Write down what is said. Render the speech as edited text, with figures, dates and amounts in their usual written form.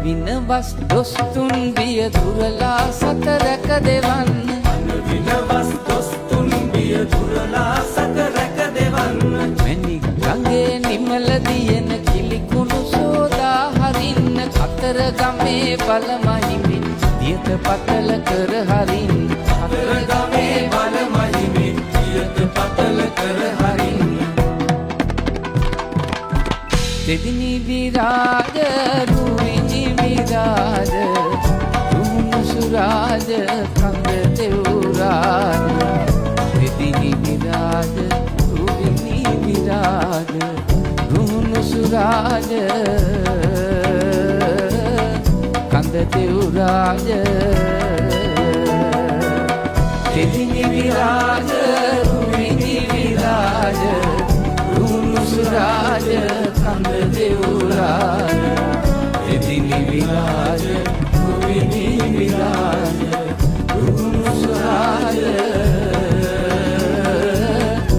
විනවස් දොස්තුන් බිය දුරලා සත රැක දෙවන්න විනවස් දොස්තුන් බිය දුරලා සත රැක දෙවන්න මැණික් ගඟේ නිමල දියන කිලිකුණු සෝදා හරින්න අතර ගමේ බලමහිමින් දියත පතල කර හරින්න අතර ගමේ බලමහිමින් දියත පතල කර හරින්න දෙදිනි විරාජ රුවිනි විරාජ රුහුණු සුරාජ කඳ දෙව්රාජ දෙදිනි විරාජ රුවිනි විරාජ රුහුණු සුරාජ කඳ දෙව්රාජ දෙදිනි විරාජ රුවිනි විරාජ රුහුණු සුරාජ කඳ දෙව්රාජ දෙදිනි විරාජ